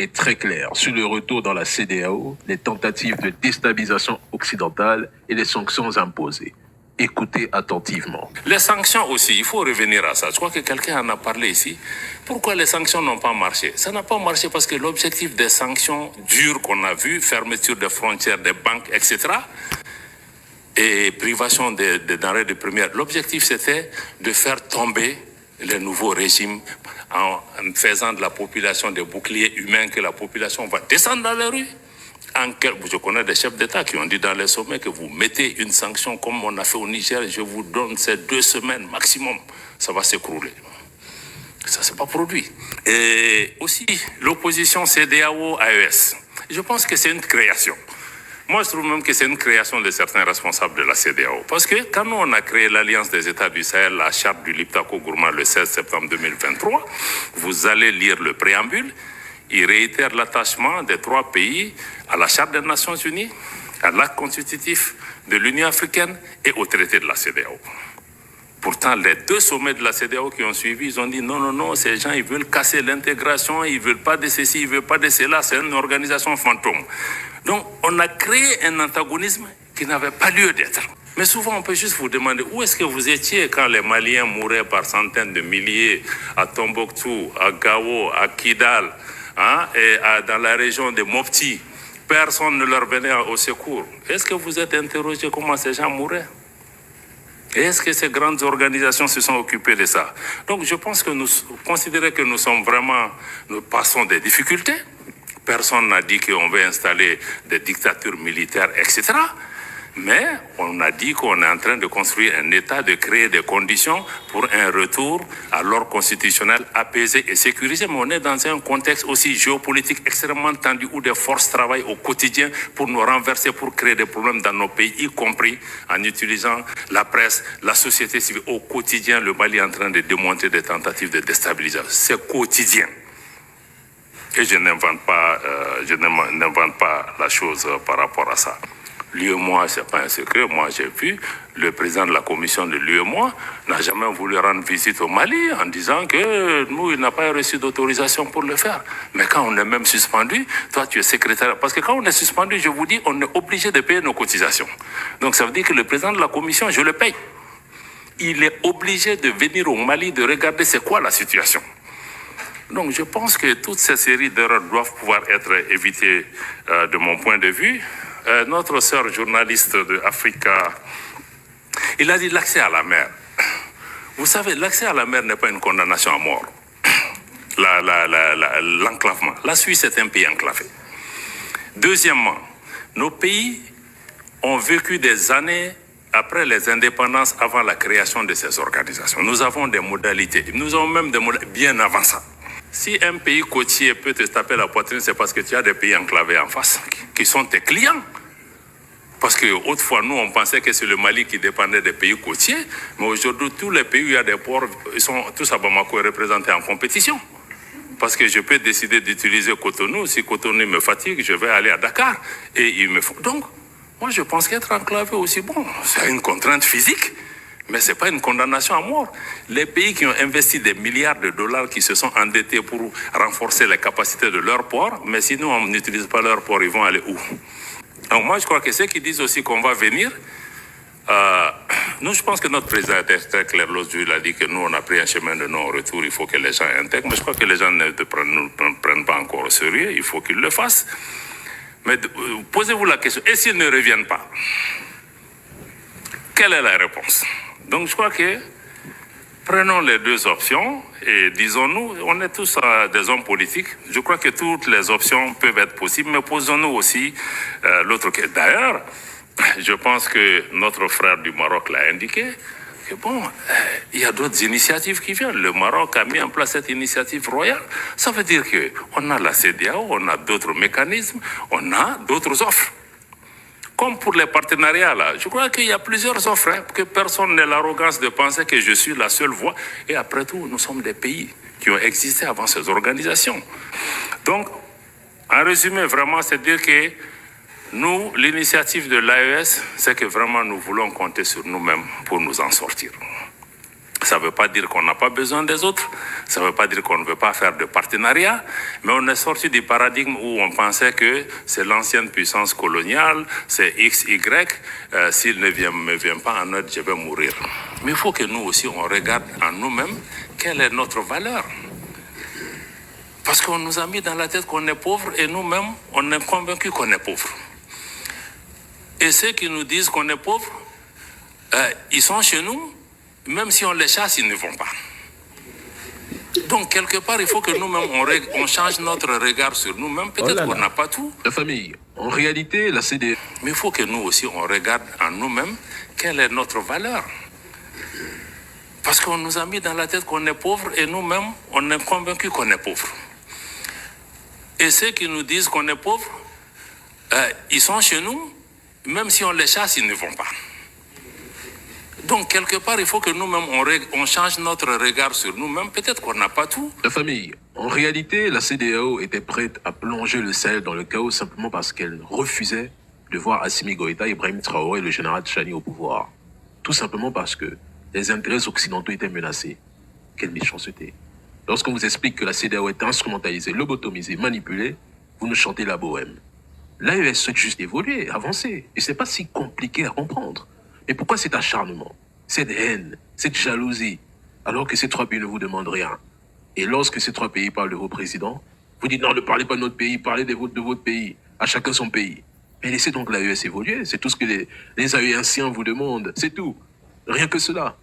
est très clair sur le retour dans la CEDEAO, les tentatives de déstabilisation occidentale et les sanctions imposées. Écoutez attentivement. Les sanctions aussi, il faut revenir à ça. Je crois que quelqu'un en a parlé ici. Pourquoi les sanctions n'ont pas marché? Ça n'a pas marché parce que l'objectif des sanctions dures qu'on a vues, fermeture des frontières, des banques, etc., et privation des denrées de première, l'objectif c'était de faire tomber les nouveaux régimes en faisant de la population des boucliers humains que la population va descendre dans les rues. Je connais des chefs d'État qui ont dit dans les sommets que vous mettez une sanction comme on a fait au Niger, je vous donne ces 2 semaines maximum, ça va s'écrouler. Ça ne s'est pas produit. Et aussi, l'opposition CEDEAO-AES, je pense que c'est une création. Moi, je trouve même que c'est une création de certains responsables de la CEDEAO. Parce que quand nous, on a créé l'Alliance des États du Sahel, la charte du Liptako-Gourma le 16 septembre 2023, vous allez lire le préambule, il réitère l'attachement des 3 pays à la charte des Nations Unies, à l'acte constitutif de l'Union africaine et au traité de la CEDEAO. Pourtant, les 2 sommets de la CEDEAO qui ont suivi, ils ont dit non, ces gens, ils veulent casser l'intégration, ils veulent pas de ceci, ils veulent pas de cela, c'est une organisation fantôme. Donc, on a créé un antagonisme qui n'avait pas lieu d'être. Mais souvent, on peut juste vous demander où est-ce que vous étiez quand les Maliens mouraient par centaines de milliers à Tombouctou, à Gao, à Kidal, et dans la région de Mopti. Personne ne leur venait au secours. Est-ce que vous êtes interrogé comment ces gens mouraient? Et est-ce que ces grandes organisations se sont occupées de ça? Donc, je pense que nous considérons que nous passons des difficultés. Personne n'a dit qu'on veut installer des dictatures militaires, etc. Mais on a dit qu'on est en train de construire un État, de créer des conditions pour un retour à l'ordre constitutionnel apaisé et sécurisé. Mais on est dans un contexte aussi géopolitique extrêmement tendu où des forces travaillent au quotidien pour nous renverser, pour créer des problèmes dans nos pays, y compris en utilisant la presse, la société civile. Au quotidien, le Mali est en train de démonter des tentatives de déstabilisation. C'est quotidien. Et je n'invente pas la chose par rapport à ça. L'UEMOA, ce n'est pas un secret. Moi, j'ai vu le président de la commission de l'UEMOA n'a jamais voulu rendre visite au Mali en disant que nous, il n'a pas reçu d'autorisation pour le faire. Mais quand on est même suspendu, toi, tu es secrétaire. Parce que quand on est suspendu, je vous dis, on est obligé de payer nos cotisations. Donc, ça veut dire que le président de la commission, je le paye. Il est obligé de venir au Mali, de regarder c'est quoi la situation. Donc, je pense que toutes ces séries d'erreurs doivent pouvoir être évitées de mon point de vue. Notre sœur journaliste de Africa, il a dit l'accès à la mer. Vous savez, l'accès à la mer n'est pas une condamnation à mort. L'enclavement. La Suisse est un pays enclavé. Deuxièmement, nos pays ont vécu des années après les indépendances, avant la création de ces organisations. Nous avons des modalités. Nous avons même des modalités bien avant ça. Si un pays côtier peut te taper la poitrine, c'est parce que tu as des pays enclavés en face, qui sont tes clients. Parce qu'autrefois, nous, on pensait que c'est le Mali qui dépendait des pays côtiers, mais aujourd'hui, tous les pays où il y a des ports, ils sont tous à Bamako représentés en compétition. Parce que je peux décider d'utiliser Cotonou. Si Cotonou me fatigue, je vais aller à Dakar. Et il me faut. Donc, moi, je pense qu'être enclavé aussi, bon, c'est une contrainte physique. Mais ce n'est pas une condamnation à mort. Les pays qui ont investi des milliards de dollars, qui se sont endettés pour renforcer les capacités de leur port, mais sinon on n'utilise pas leur port, ils vont aller où? Donc moi je crois que ceux qui disent aussi qu'on va venir, nous je pense que notre président était très clair l'autre jour, il a dit que nous on a pris un chemin de non-retour, il faut que les gens intègrent, mais je crois que les gens ne prennent pas encore au sérieux, il faut qu'ils le fassent. Mais posez-vous la question, et s'ils ne reviennent pas? Quelle est la réponse? Donc je crois que prenons les 2 options et disons-nous, on est tous des hommes politiques. Je crois que toutes les options peuvent être possibles, mais posons-nous aussi l'autre question. D'ailleurs, je pense que notre frère du Maroc l'a indiqué, que bon, il y a d'autres initiatives qui viennent. Le Maroc a mis en place cette initiative royale. Ça veut dire qu'on a la CEDEAO, on a d'autres mécanismes, on a d'autres offres. Comme pour les partenariats, là, je crois qu'il y a plusieurs offres, que personne n'ait l'arrogance de penser que je suis la seule voie. Et après tout, nous sommes des pays qui ont existé avant ces organisations. Donc, en résumé, vraiment, c'est dire que nous, l'initiative de l'AES, c'est que vraiment nous voulons compter sur nous-mêmes pour nous en sortir. Ça ne veut pas dire qu'on n'a pas besoin des autres, ça ne veut pas dire qu'on ne veut pas faire de partenariat, mais on est sorti du paradigme où on pensait que c'est l'ancienne puissance coloniale, c'est X, Y, s'il ne me vient pas en aide, je vais mourir. Mais il faut que nous aussi, on regarde en nous-mêmes quelle est notre valeur. Parce qu'on nous a mis dans la tête qu'on est pauvre et nous-mêmes, on est convaincus qu'on est pauvre. Et ceux qui nous disent qu'on est pauvre, ils sont chez nous, même si on les chasse, ils ne vont pas. Donc, quelque part, il faut que nous-mêmes, on change notre regard sur nous-mêmes. Peut-être qu'on n'a pas tout. La famille, en réalité, la CDAO... Mais il faut que nous aussi, on regarde en nous-mêmes quelle est notre valeur. Parce qu'on nous a mis dans la tête qu'on est pauvre et nous-mêmes, on est convaincus qu'on est pauvre. Et ceux qui nous disent qu'on est pauvre, ils sont chez nous, même si on les chasse, ils ne vont pas. Donc, quelque part, il faut que nous-mêmes, on change notre regard sur nous-mêmes. Peut-être qu'on n'a pas tout. La famille, en réalité, la CEDEAO était prête à plonger le Sahel dans le chaos simplement parce qu'elle refusait de voir Assimi Goïta, Ibrahim Traoré et le général Tchani au pouvoir. Tout simplement parce que les intérêts occidentaux étaient menacés. Quelle méchanceté. Lorsqu'on vous explique que la CEDEAO est instrumentalisée, lobotomisée, manipulée, vous nous chantez la bohème. L'AES souhaite juste évoluer, avancer. Et ce n'est pas si compliqué à comprendre. Mais pourquoi cet acharnement, cette haine, cette jalousie, alors que ces trois pays ne vous demandent rien? Et lorsque ces trois pays parlent de vos présidents, vous dites non, ne parlez pas de notre pays, parlez de votre pays, à chacun son pays. Mais laissez donc l'AES évoluer, c'est tout ce que les AESiens vous demandent, c'est tout. Rien que cela.